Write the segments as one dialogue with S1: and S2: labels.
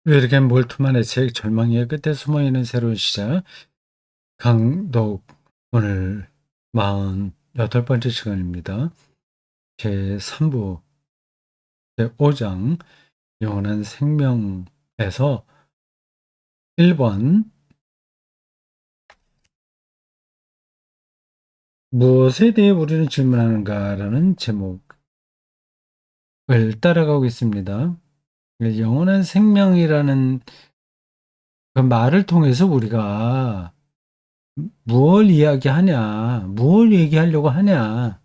S1: 위르겐 몰트만의 책 절망의 끝에 숨어있는 새로운 시작. 강독. 오늘 48번째 시간입니다. 제3부 제5장 영원한 생명에서 1번 무엇에 대해 우리는 질문하는가라는 제목을 따라가고 있습니다. 영원한 생명이라는 그 말을 통해서 우리가 무엇을 이야기하냐, 무엇을 얘기하려고 하냐,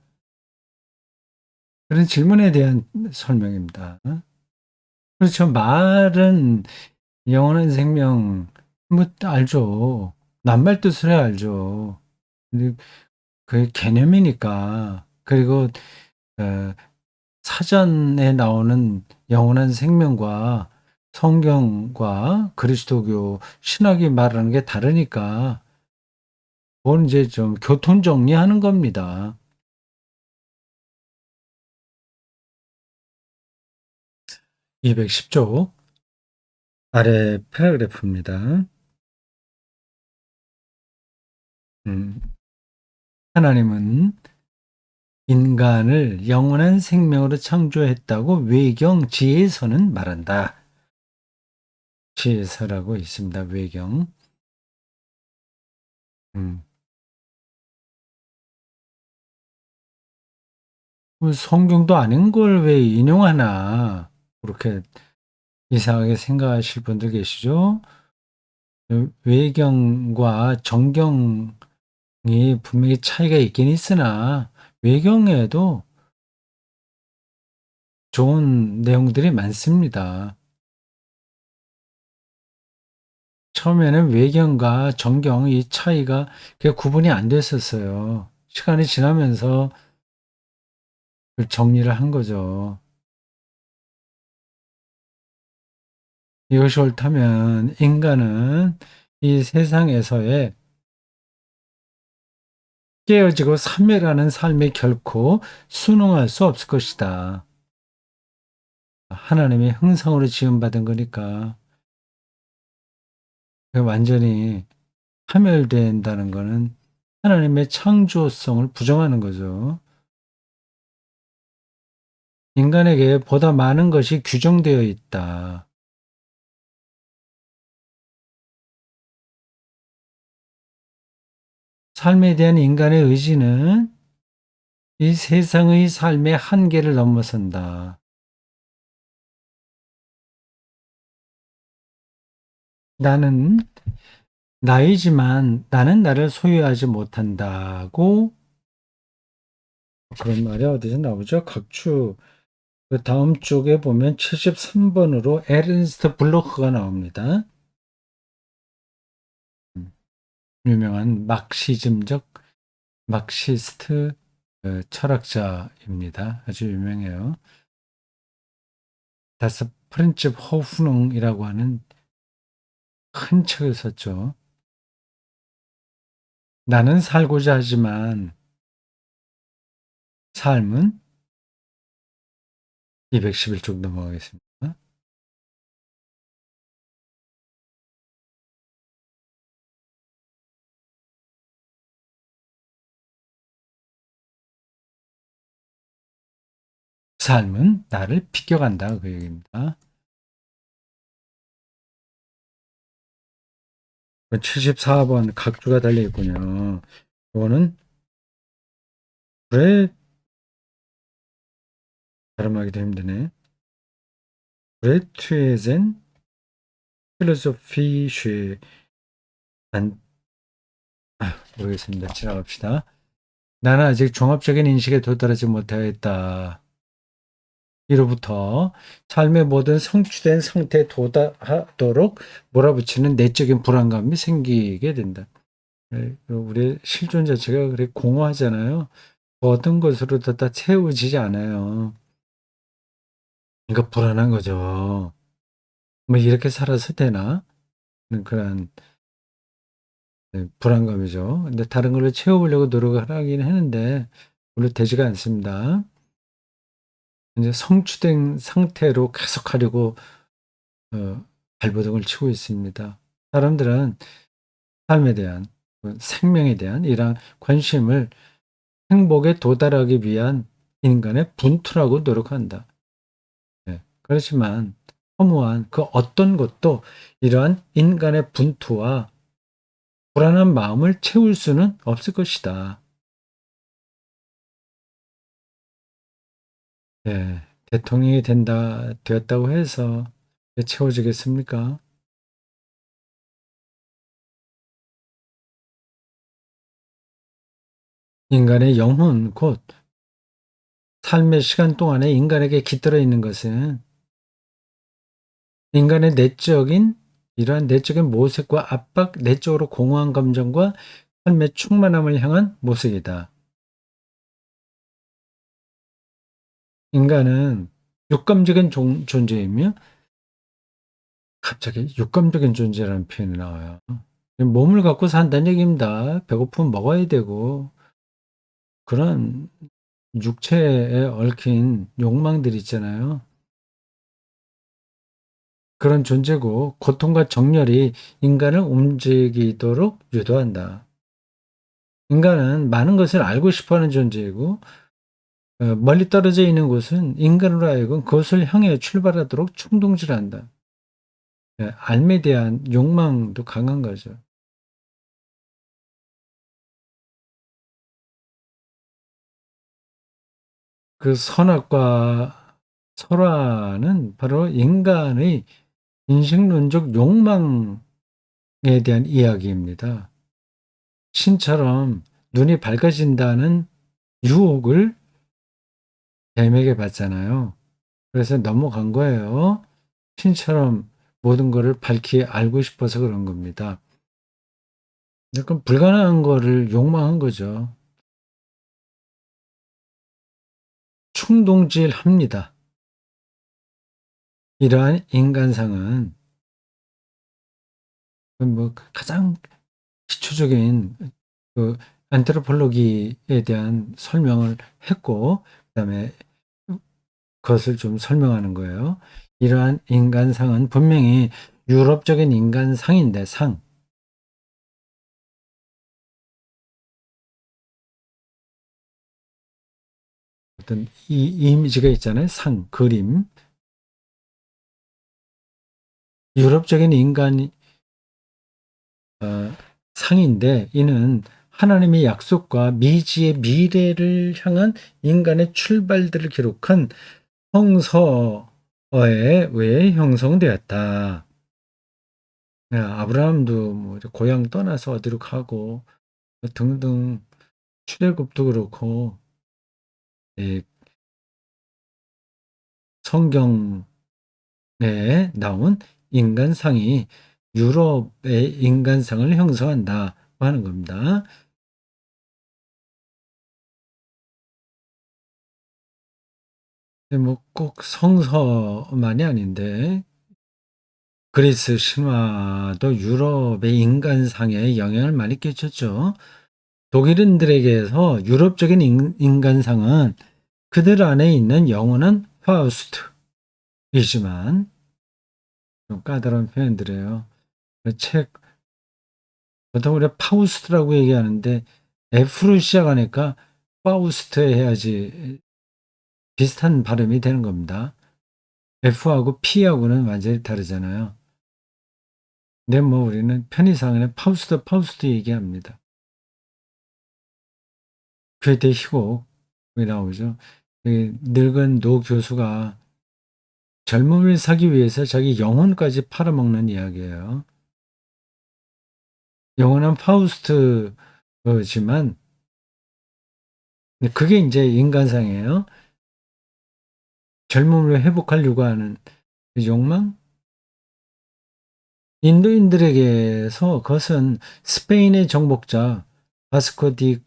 S1: 그런 질문에 대한 설명입니다. 그렇죠. 말은 영원한 생명, 뭐, 알죠. 낱말 뜻을 알죠. 근데 그 개념이니까. 그리고, 어, 사전에 나오는 영원한 생명과 성경과 그리스도교 신학이 말하는 게 다르니까, 그건 이제 좀 교통 정리하는 겁니다. 210쪽 아래 패러그래프입니다. 음, 하나님은 인간을 영원한 생명으로 창조했다고 외경 지혜서는 말한다. 지혜서라고 있습니다. 외경. 음. 성경도 아닌 걸 왜 인용하나 그렇게 이상하게 생각하실 분들 계시죠? 외경과 정경이 분명히 차이가 있긴 있으나 외경에도 좋은 내용들이 많습니다. 처음에는 외경과 정경 이 차이가 구분이 안 됐었어요. 시간이 지나면서 정리를 한 거죠. 이것이 옳다면 인간은 이 세상에서의 깨어지고 사멸하는 삶에 결코 순응할 수 없을 것이다. 하나님의 형상으로 지음받은 거니까 완전히 파멸된다는 것은 하나님의 창조성을 부정하는 거죠. 인간에게 보다 많은 것이 규정되어 있다. 삶에 대한 인간의 의지는 이 세상의 삶의 한계를 넘어선다. 나는 나이지만 나는 나를 소유하지 못한다고 그런 말이 어디서 나오죠? 각주 그 다음 쪽에 보면 73번으로 에른스트 블로크가 나옵니다. 유명한 막시스트 철학자입니다. 아주 유명해요. 다스 프린츠 호프농이라고 하는 큰 책을 썼죠. 나는 살고자 하지만 삶은 211쪽 넘어가겠습니다. 삶은 나를 비껴간다 그 얘기입니다. 74번 각주가 달려 있군요. 이거는 브레 발음하기도 힘드네. 브레트에젠 필로소피쉐 안 모르겠습니다. 지나갑시다. 나는 아직 종합적인 인식에 도달하지 못하였다. 이로부터 삶의 모든 성취된 상태에 도달하도록 몰아붙이는 내적인 불안감이 생기게 된다. 우리 실존 자체가 그래 공허하잖아요. 어떤 것으로도 다 채워지지 않아요. 그러니까 불안한 거죠. 뭐 이렇게 살아서 되나? 그런 불안감이죠. 근데 다른 걸로 채워보려고 노력을 하긴 했는데 별로 되지가 않습니다. 이제 성취된 상태로 계속 하려고 발버둥을 치고 있습니다. 사람들은 삶에 대한, 생명에 대한 이러한 관심을 행복에 도달하기 위한 인간의 분투라고 노력한다. 그렇지만 허무한 그 어떤 것도 이러한 인간의 분투와 불안한 마음을 채울 수는 없을 것이다. 대통령이 되었다고 해서 채워지겠습니까? 인간의 영혼, 곧 삶의 시간 동안에 인간에게 깃들어 있는 것은 인간의 내적인 이러한 내적인 모색과 압박, 내적으로 공허한 감정과 삶의 충만함을 향한 모색이다. 인간은 육감적인 존재이며 갑자기 육감적인 존재라는 표현이 나와요. 몸을 갖고 산다는 얘기입니다. 배고프면 먹어야 되고 그런 육체에 얽힌 욕망들 있잖아요. 그런 존재고 고통과 정열이 인간을 움직이도록 유도한다. 인간은 많은 것을 알고 싶어하는 존재이고 멀리 떨어져 있는 곳은 인간으로 하여금 그것을 향해 출발하도록 충동질한다. 삶에 대한 욕망도 강한 거죠. 그 선악과 설화는 바로 인간의 인식론적 욕망에 대한 이야기입니다. 신처럼 눈이 밝아진다는 유혹을 뱀에게 받잖아요. 그래서 넘어간 거예요. 신처럼 모든 것을 밝히 알고 싶어서 그런 겁니다. 약간 불가능한 거를 욕망한 거죠. 충동질합니다. 이러한 인간상은 뭐 가장 기초적인 그 안트로폴로기에 대한 설명을 했고 그다음에 그것을 좀 설명하는 거예요. 이러한 인간상은 분명히 유럽적인 인간상인데 어떤 이 이미지가 있잖아요. 그림. 유럽적인 인간 상인데 이는 하나님의 약속과 미지의 미래를 향한 인간의 출발들을 기록한 성서에 의해 형성되었다. 아브라함도 뭐 고향 떠나서 어디로 가고 등등 출애굽도 그렇고 성경에 나온 인간상이 유럽의 인간상을 형성한다고 하는 겁니다. 뭐 꼭 성서만이 아닌데 그리스 신화도 유럽의 인간상에 영향을 많이 끼쳤죠. 독일인들에게서 유럽적인 인간상은 그들 안에 있는 영원한 파우스트이지만 좀 까다로운 표현들이에요. 그 책 보통 우리가 파우스트라고 얘기하는데 F로 시작하니까 파우스트 해야지 비슷한 발음이 되는 겁니다. F하고 P하고는 완전히 다르잖아요. 근데 뭐 우리는 편의상에 파우스트 얘기합니다. 괴테 희곡이 나오죠. 늙은 노 교수가 젊음을 사기 위해서 자기 영혼까지 팔아먹는 이야기예요. 영원한 파우스트지만 그게 이제 인간상이에요. 젊음을 회복하려고 하는 그 욕망? 인도인들에게서 그것은 스페인의 정복자 바스코 디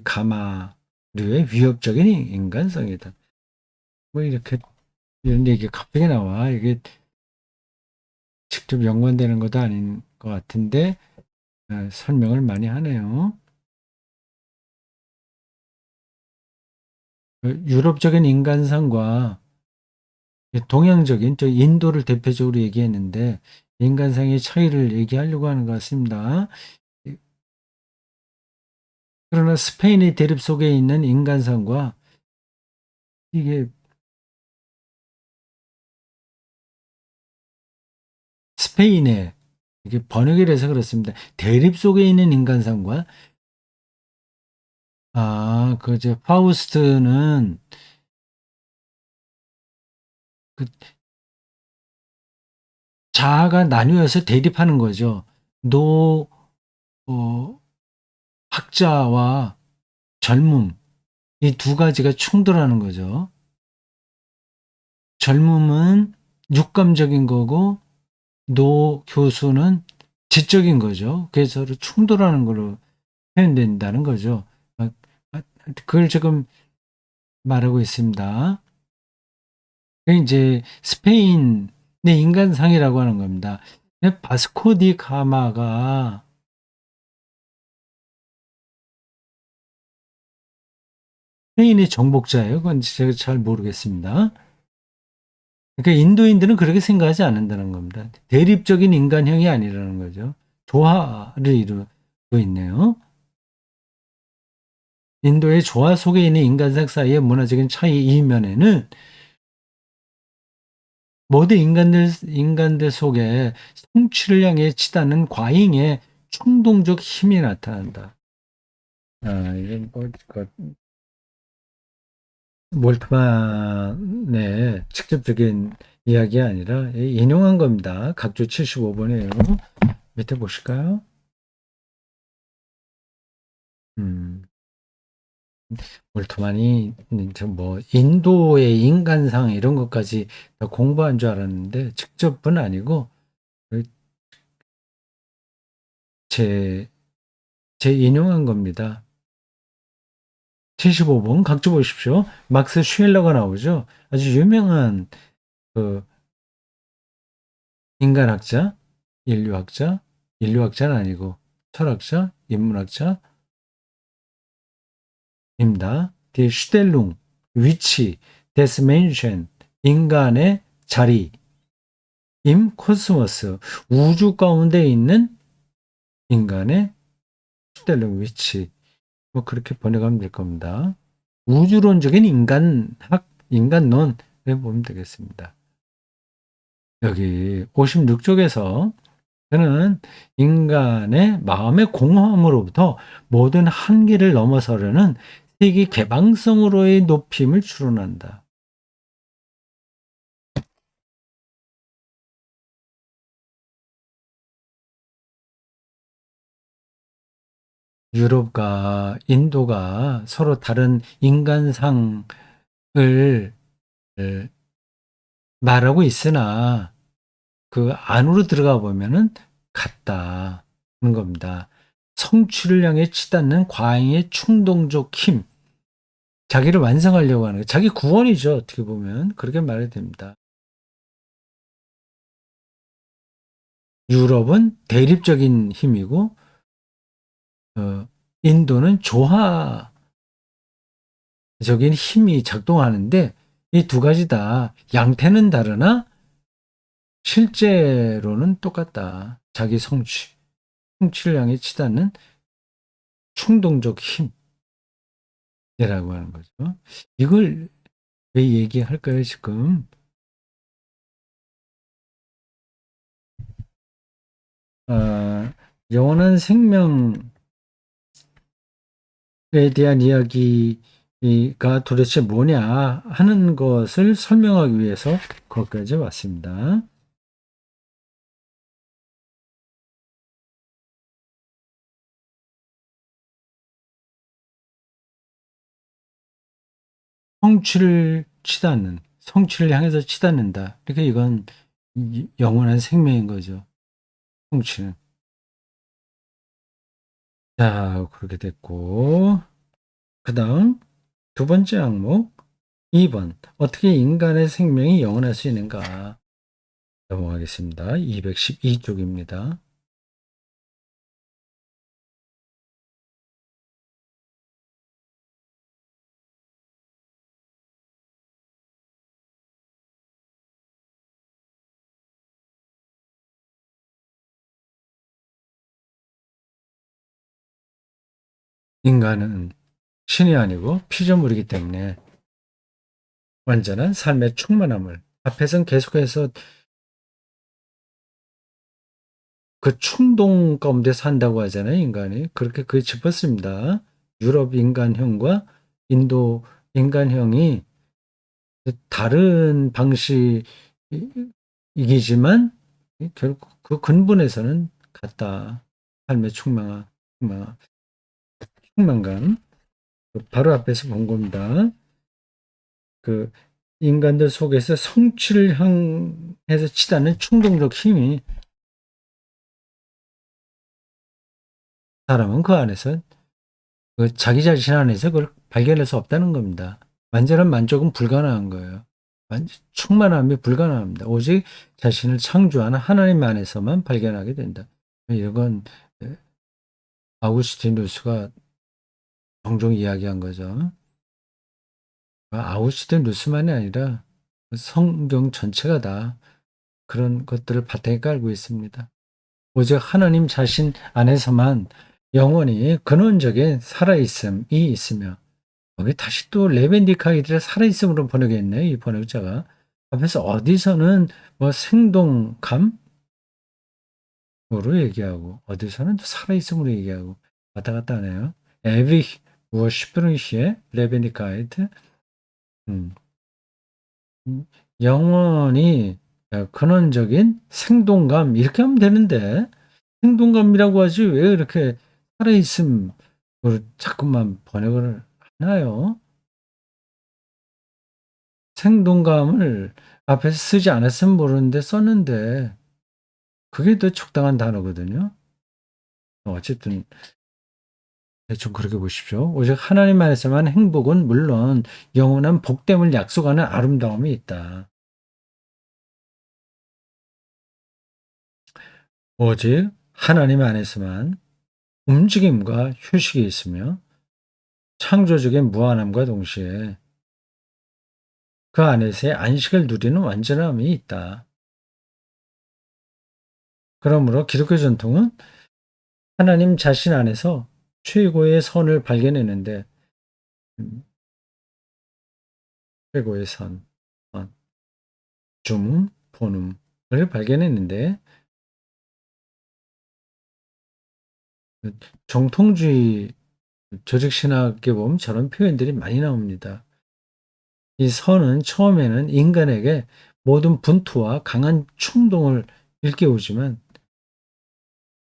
S1: 가마류의 위협적인 인간성이다. 뭐 이렇게 이런 얘기 갑자기 나와. 이게 직접 연관되는 것도 아닌 것 같은데 설명을 많이 하네요. 유럽적인 인간상과 동양적인 저 인도를 대표적으로 얘기했는데 인간상의 차이를 얘기하려고 하는 것 같습니다. 그러나 스페인의 대립 속에 있는 인간상과 이게 스페인의 이게 번역을 해서 그렇습니다. 대립 속에 있는 인간상과 그저 파우스트는 그 자아가 나뉘어서 대립하는 거죠. 노 어 학자와 젊음 이 두 가지가 충돌하는 거죠. 젊음은 육감적인 거고 노 교수는 지적인 거죠. 그래서 서로 충돌하는 걸로 표현된다는 거죠. 아, 그걸 지금 말하고 있습니다. 그게 이제 스페인의 인간상이라고 하는 겁니다. 바스코 디 가마가 스페인의 정복자예요. 그건 제가 잘 모르겠습니다. 그러니까 인도인들은 그렇게 생각하지 않는다는 겁니다. 대립적인 인간형이 아니라는 거죠. 조화를 이루고 있네요. 인도의 조화 속에 있는 인간상 사이의 문화적인 차이 이면에는 모든 인간들 속에 성취를 향해 치닫는 과잉의 충동적 힘이 나타난다. 이게 몰트만의 직접적인 이야기 아니라 인용한 겁니다. 각조 75번이에요. 밑에 보실까요? 음, 몰트만이 뭐 인도의 인간상 이런 것까지 다 공부한 줄 알았는데 직접은 아니고 제, 제 인용한 겁니다. 75번 각주 보십시오. 막스 슈엘러가 나오죠. 아주 유명한 그 인간학자, 인류학자는 아니고 철학자, 인문학자입니다. Die Stellung, 위치, des Menschen, 인간의 자리, 임 코스모스, 우주 가운데 있는 인간의 Stellung, 위치. 뭐 그렇게 번역하면 될 겁니다. 우주론적인 인간학, 인간론을 보면 되겠습니다. 여기 56쪽에서 저는 인간의 마음의 공허함으로부터 모든 한계를 넘어서려는 세계 개방성으로의 높임을 추론한다. 유럽과 인도가 서로 다른 인간상을 말하고 있으나 그 안으로 들어가 보면은 같다는 겁니다. 성취를 향해 치닫는 과잉의 충동적 힘, 자기를 완성하려고 하는 거, 자기 구원이죠. 어떻게 보면 그렇게 말해도 됩니다. 유럽은 대립적인 힘이고 인도는 조화적인 힘이 작동하는데 이 두 가지 다 양태는 다르나 실제로는 똑같다. 자기 성취를 향해 치닫는 충동적 힘이라고 하는 거죠. 이걸 왜 얘기할까요, 지금? 아, 영원한 생명에 대한 이야기가 도대체 뭐냐 하는 것을 설명하기 위해서 거기까지 왔습니다. 성취를 향해서 치닫는다. 그러니까 이건 영원한 생명인 거죠. 성취는. 자, 그렇게 됐고. 그 다음, 두 번째 항목, 2번. 어떻게 인간의 생명이 영원할 수 있는가? 넘어가겠습니다. 212쪽입니다. 인간은 신이 아니고 피조물이기 때문에 완전한 삶의 충만함을 앞에선 계속해서 그 충동 가운데 산다고 하잖아요, 인간이. 그렇게 짚었습니다. 유럽 인간형과 인도 인간형이 다른 방식이지만 결국 그 근본에서는 같다. 삶의 충만감. 바로 앞에서 본 겁니다. 그 인간들 속에서 성취를 향해서 치닫는 충동적 힘이 사람은 그 안에서 그 자기 자신 안에서 그걸 발견할 수 없다는 겁니다. 완전한 만족은 불가능한 거예요. 충만함이 불가능합니다. 오직 자신을 창조하는 하나님 안에서만 발견하게 된다. 이건 아우구스티누스가 종종 이야기한 거죠. 아우구스티누스만이 아니라 성경 전체가 다 그런 것들을 바탕에 깔고 있습니다. 오직 하나님 자신 안에서만 영원히 근원적인 살아있음이 있으며 여기 다시 또 레벤디카이드를 살아있음으로 번역했네요. 이 번역자가. 앞에서 어디서는 뭐 생동감으로 얘기하고 어디서는 또 살아있음으로 얘기하고 왔다 갔다 하네요. Every worship는 시에 레벤디카이드 영원히 근원적인 생동감 이렇게 하면 되는데 생동감이라고 하지 왜 이렇게 살아있음으로 자꾸만 번역을 하나요? 생동감을 앞에서 쓰지 않았으면 모르는데 썼는데 그게 더 적당한 단어거든요. 어쨌든 대충 그렇게 보십시오. 오직 하나님 안에서만 행복은 물론 영원한 복됨을 약속하는 아름다움이 있다. 오직 하나님 안에서만 움직임과 휴식이 있으며 창조적인 무한함과 동시에 그 안에서의 안식을 누리는 완전함이 있다. 그러므로 기독교 전통은 하나님 자신 안에서 최고의 선을 발견했는데 최고의 선, 줌, 본음을 발견했는데 정통주의 조직신학에 보면 저런 표현들이 많이 나옵니다. 이 선은 처음에는 인간에게 모든 분투와 강한 충동을 일깨우지만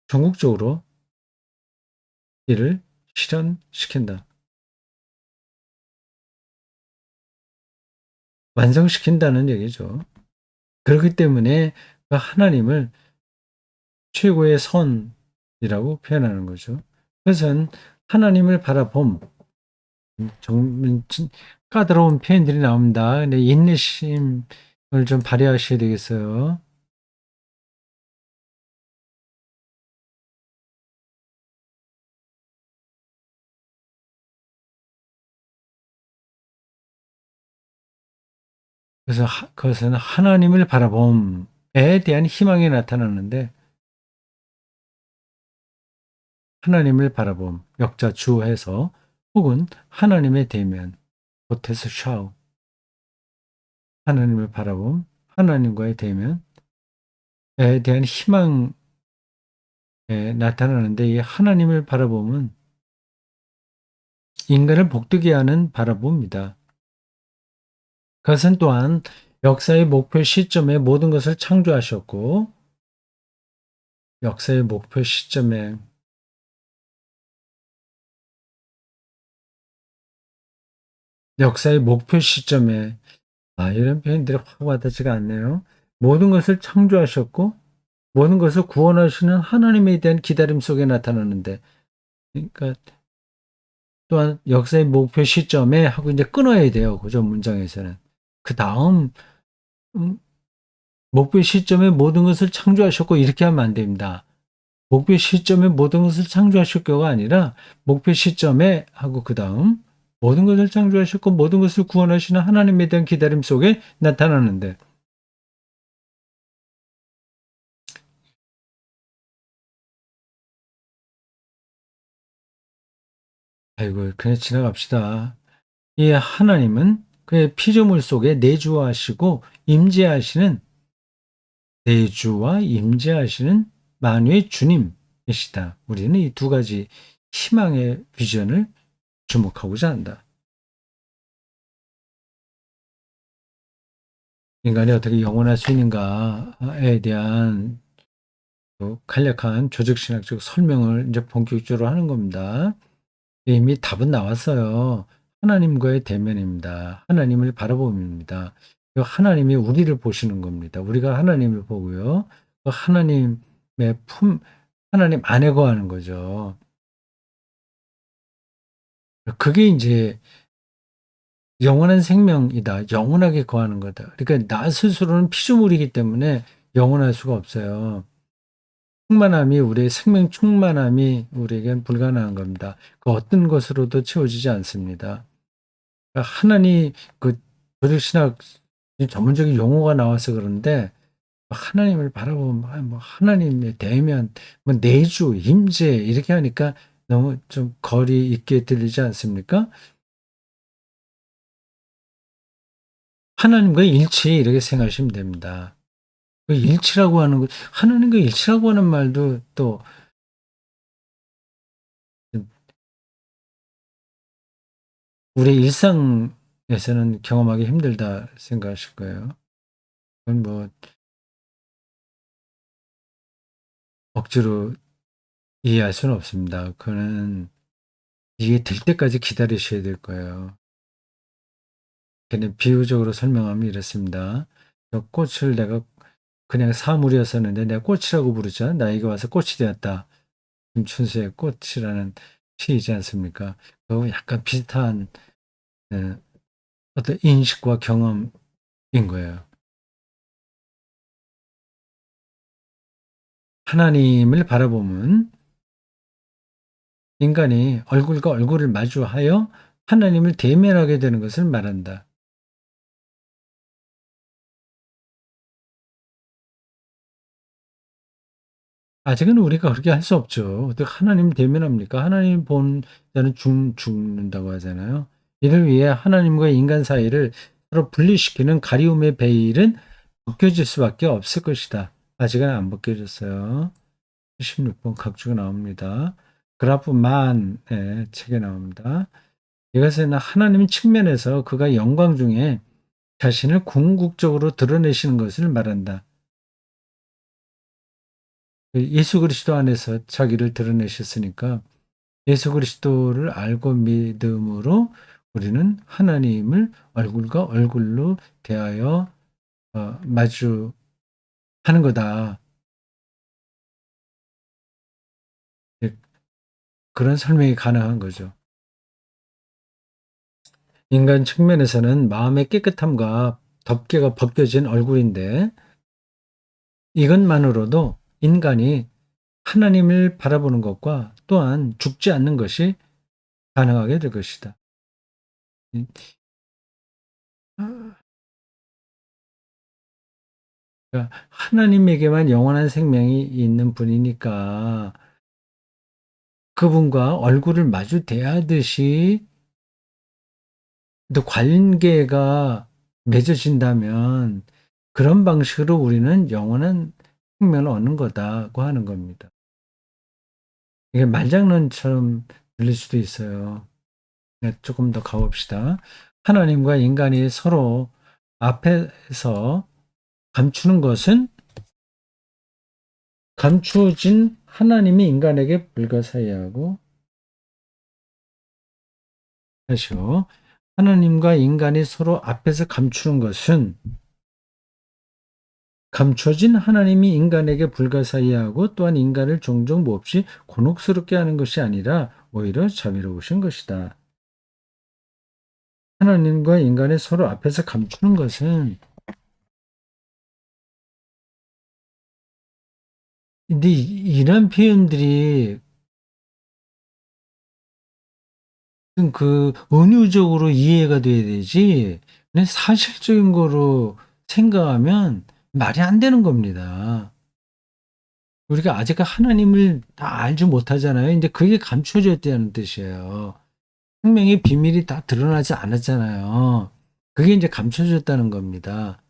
S1: 전국적으로 이를 실현시킨다. 완성시킨다는 얘기죠. 그렇기 때문에 그 하나님을 최고의 선이라고 표현하는 거죠. 그것은 하나님을 바라봄, 까다로운 표현들이 나옵니다. 근데 인내심을 좀 발휘하셔야 되겠어요. 그래서 그것은 하나님을 바라봄에 대한 희망이 나타나는데 하나님을 바라봄, 역자 주해서 혹은 하나님의 대면, 보태서 샤우, 하나님을 바라봄, 하나님과의 대면에 대한 희망에 나타나는데 이 하나님을 바라봄은 인간을 복되게 하는 바라봄입니다. 그것은 또한 역사의 목표 시점에 모든 것을 창조하셨고 역사의 목표 시점에 이런 표현들이 확 와닿지가 않네요. 모든 것을 창조하셨고 모든 것을 구원하시는 하나님에 대한 기다림 속에 나타나는데 그러니까 또한 역사의 목표 시점에 하고 이제 끊어야 돼요. 그전 문장에서는. 그다음 목표 시점에 모든 것을 창조하셨고 이렇게 하면 안 됩니다. 목표 시점에 모든 것을 창조하셨고가 아니라 목표 시점에 하고 그다음 모든 것을 창조하셨고 모든 것을 구원하시는 하나님에 대한 기다림 속에 나타나는데 아이고, 그냥 지나갑시다. 이 하나님은 그의 피조물 속에 내주하시고 임재하시는 내주와 임재하시는 만유의 주님이시다. 우리는 이 두 가지 희망의 비전을 주목하고자 한다. 인간이 어떻게 영원할 수 있는가에 대한 간략한 조직신학적 설명을 이제 본격적으로 하는 겁니다. 이미 답은 나왔어요. 하나님과의 대면입니다. 하나님을 바라봄입니다. 하나님이 우리를 보시는 겁니다. 우리가 하나님을 보고요. 하나님의 하나님 안에 거하는 거죠. 그게 이제 영원한 생명이다. 영원하게 거하는 거다. 그러니까 나 스스로는 피조물이기 때문에 영원할 수가 없어요. 충만함이 우리의 생명 충만함이 우리에겐 불가능한 겁니다. 그 어떤 것으로도 채워지지 않습니다. 그러니까 하나님 그 조직신학 전문적인 용어가 나와서 그런데 하나님을 바라보면 뭐 하나님의 대면, 뭐 내주, 임재 이렇게 하니까 너무 좀 거리 있게 들리지 않습니까? 하나님과의 일치 이렇게 생각하시면 됩니다. 그 일치라고 하는 것, 하나님과 일치라고 하는 말도 또 우리 일상에서는 경험하기 힘들다 생각하실 거예요. 그건 뭐 억지로 이해할 수는 없습니다. 그거는 이해될 때까지 기다리셔야 될 거예요. 걔는 비유적으로 설명하면 이렇습니다. 꽃을 내가 그냥 사물이었었는데 내가 꽃이라고 부르자. 나에게 와서 꽃이 되었다. 김춘수의 꽃이라는 시이지 않습니까? 그 약간 비슷한 예, 어떤 인식과 경험인 거예요. 하나님을 바라보면 인간이 얼굴과 얼굴을 마주하여 하나님을 대면하게 되는 것을 말한다. 아직은 우리가 그렇게 할 수 없죠. 어떻게 하나님 대면합니까? 하나님 본 자는 죽는다고 하잖아요. 이를 위해 하나님과 인간 사이를 서로 분리시키는 가리움의 베일은 벗겨질 수밖에 없을 것이다. 아직은 안 벗겨졌어요. 76번 각주가 나옵니다. 그라프만의 책에 나옵니다. 이것은 하나님 측면에서 그가 영광 중에 자신을 궁극적으로 드러내시는 것을 말한다. 예수 그리스도 안에서 자기를 드러내셨으니까 예수 그리스도를 알고 믿음으로 우리는 하나님을 얼굴과 얼굴로 대하여 마주하는 거다. 예, 그런 설명이 가능한 거죠. 인간 측면에서는 마음의 깨끗함과 덮개가 벗겨진 얼굴인데 이것만으로도 인간이 하나님을 바라보는 것과 또한 죽지 않는 것이 가능하게 될 것이다. 음, 그러니까 하나님에게만 영원한 생명이 있는 분이니까 그분과 얼굴을 마주 대하듯이 또 관계가 맺어진다면 그런 방식으로 우리는 영원한 생명을 얻는 거다고 하는 겁니다. 이게 말장난처럼 들릴 수도 있어요. 네, 조금 더 가봅시다. 하나님과 인간이 서로 앞에서 감추는 것은 감추어진 하나님이 인간에게 불가사의하고 하시오. 하나님과 인간이 서로 앞에서 감추는 것은 감춰진 하나님이 인간에게 불가사의하고 또한 인간을 종종 몹시 곤혹스럽게 하는 것이 아니라 오히려 자비로우신 것이다. 하나님과 인간이 서로 앞에서 감추는 것은 근데 이런 표현들이 그 은유적으로 이해가 돼야 되지 그냥 사실적인 거로 생각하면 말이 안 되는 겁니다. 우리가 아직 하나님을 다 알지 못하잖아요. 근데 그게 감춰져 있다는 뜻이에요. 생명의 비밀이 다 드러나지 않았잖아요. 그게 이제 감춰졌다는 겁니다.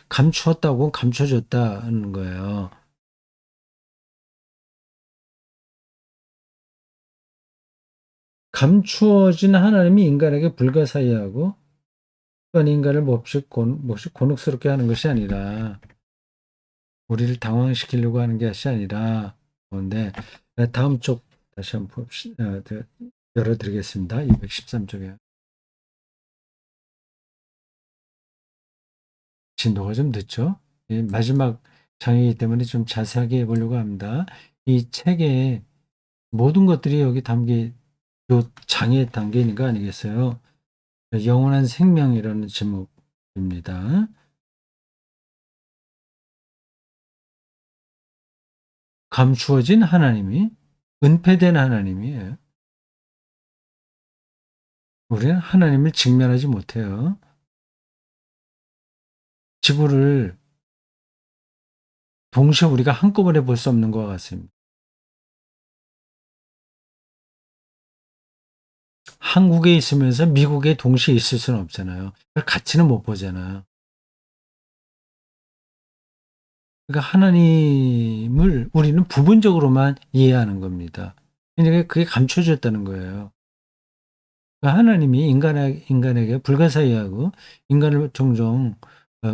S1: 감추었다고 감춰졌다는 거예요. 감추어진 하나님이 인간에게 불가사의하고 또한 인간을 몹시 곤혹스럽게 하는 것이 아니라 우리를 당황시키려고 하는 것이 아니라 그런데 다음 쪽 다시 한번 열어드리겠습니다. 213쪽에 진도가 좀 늦죠? 마지막 장이기 때문에 좀 자세하게 해보려고 합니다. 이 책에 모든 것들이 여기 요 장에 담겨 있는 거 아니겠어요? 영원한 생명이라는 제목입니다. 감추어진 하나님이 은폐된 하나님이에요. 우리는 하나님을 직면하지 못해요. 지구를 동시에 우리가 한꺼번에 볼 수 없는 것과 같습니다. 한국에 있으면서 미국에 동시에 있을 수는 없잖아요. 같이는 못 보잖아요. 그러니까 하나님을 우리는 부분적으로만 이해하는 겁니다. 그러니까 그게 감춰졌다는 거예요. 그러니까 하나님이 인간에게 불가사의하고 인간을 종종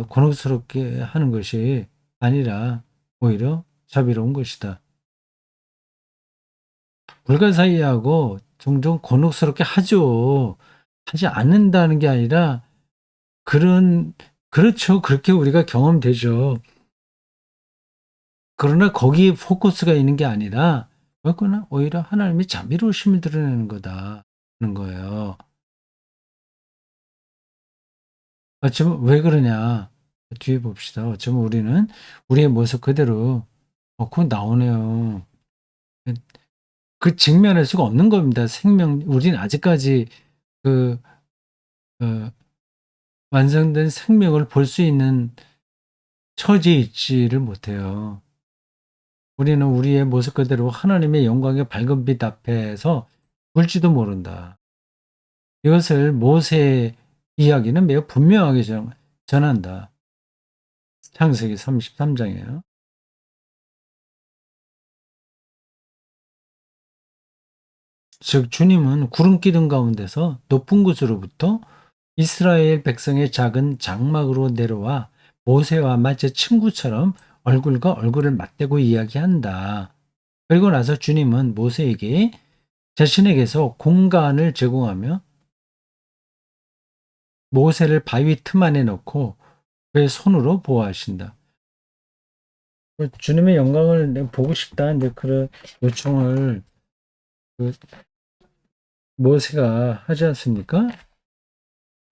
S1: 곤혹스럽게 하는 것이 아니라 오히려 자비로운 것이다. 불가사의하고 종종 곤혹스럽게 하죠. 하지 않는다는 게 아니라 그렇죠. 그렇게 우리가 경험되죠. 그러나 거기에 포커스가 있는 게 아니라 그거는 오히려 하나님의 자비로우심을 드러내는 거다는 거예요. 어쩌면 왜 그러냐? 뒤에 봅시다. 어쩌면 우리는 우리의 모습 그대로 그거 나오네요. 그 직면할 수가 없는 겁니다. 우리는 아직까지 그 어 완성된 생명을 볼 수 있는 처지에 있지를 못해요. 우리는 우리의 모습 그대로 하나님의 영광의 밝은 빛 앞에서 울지도 모른다. 이것을 모세의 이야기는 매우 분명하게 전한다. 창세기 33장이에요. 즉 주님은 구름 기둥 가운데서 높은 곳으로부터 이스라엘 백성의 작은 장막으로 내려와 모세와 마치 친구처럼 얼굴과 얼굴을 맞대고 이야기한다. 그리고 나서 주님은 모세에게 자신에게서 공간을 제공하며 모세를 바위 틈 안에 넣고 그의 손으로 보호하신다. 주님의 영광을 내가 보고 싶다. 이제 그런 요청을 그 모세가 하지 않습니까?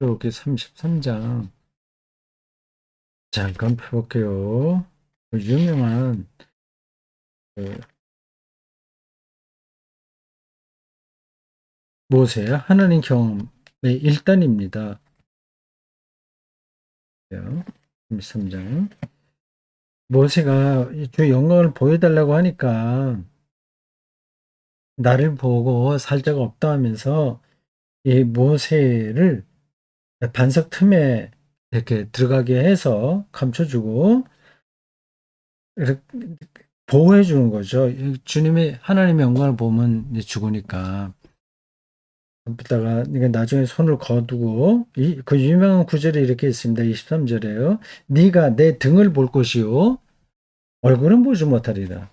S1: 이렇게 33장 잠깐 펴볼게요. 유명한 그 모세 하나님 경험의 1단입니다. 33장 모세가 주 영광을 보여달라고 하니까 나를 보고 살 자가 없다 하면서 이 모세를 반석 틈에 이렇게 들어가게 해서 감춰주고 이렇게 보호해 주는 거죠. 주님의 하나님의 영광을 보면 이제 죽으니까. 그러다가 나중에 손을 거두고 그 유명한 구절이 이렇게 있습니다. 23절에요. 네가 내 등을 볼 것이요 얼굴은 보지 못하리라.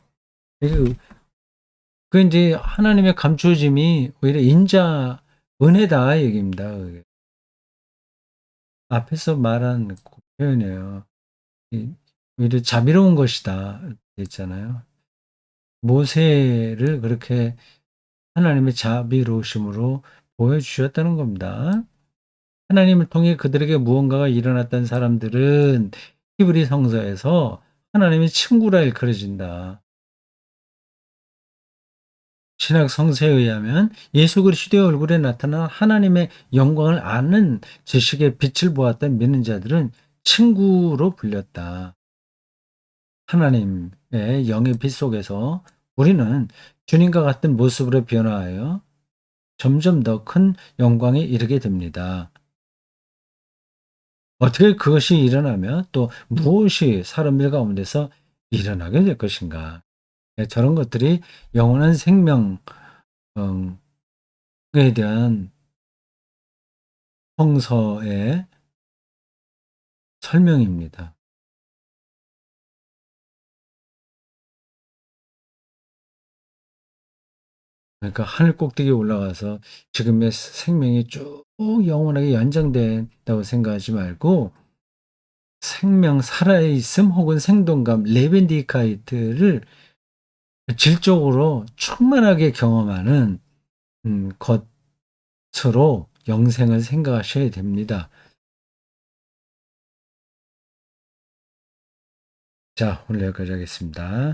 S1: 그 이제 하나님의 감추어짐이 오히려 은혜다 얘기입니다. 그게. 앞에서 말한 그 표현이에요. 오히려 자비로운 것이다 했잖아요. 모세를 그렇게 하나님의 자비로우심으로 보여주셨다는 겁니다. 하나님을 통해 그들에게 무언가가 일어났던 사람들은 히브리 성서에서 하나님의 친구라 일컬어진다. 신약 성서에 의하면 예수 그리스도의 얼굴에 나타난 하나님의 영광을 아는 지식의 빛을 보았던 믿는 자들은 친구로 불렸다. 하나님의 영의 빛 속에서 우리는 주님과 같은 모습으로 변화하여 점점 더 큰 영광에 이르게 됩니다. 어떻게 그것이 일어나면 또 무엇이 사람들 가운데서 일어나게 될 것인가? 예, 저런 것들이 영원한 생명에 대한 성서의 설명입니다. 그러니까 하늘 꼭대기에 올라가서 지금의 생명이 쭉 영원하게 연장된다고 생각하지 말고 생명, 살아있음 혹은 생동감, 레벤디카이트를 질적으로 충만하게 경험하는 것으로 영생을 생각하셔야 됩니다. 자, 오늘 여기까지 하겠습니다.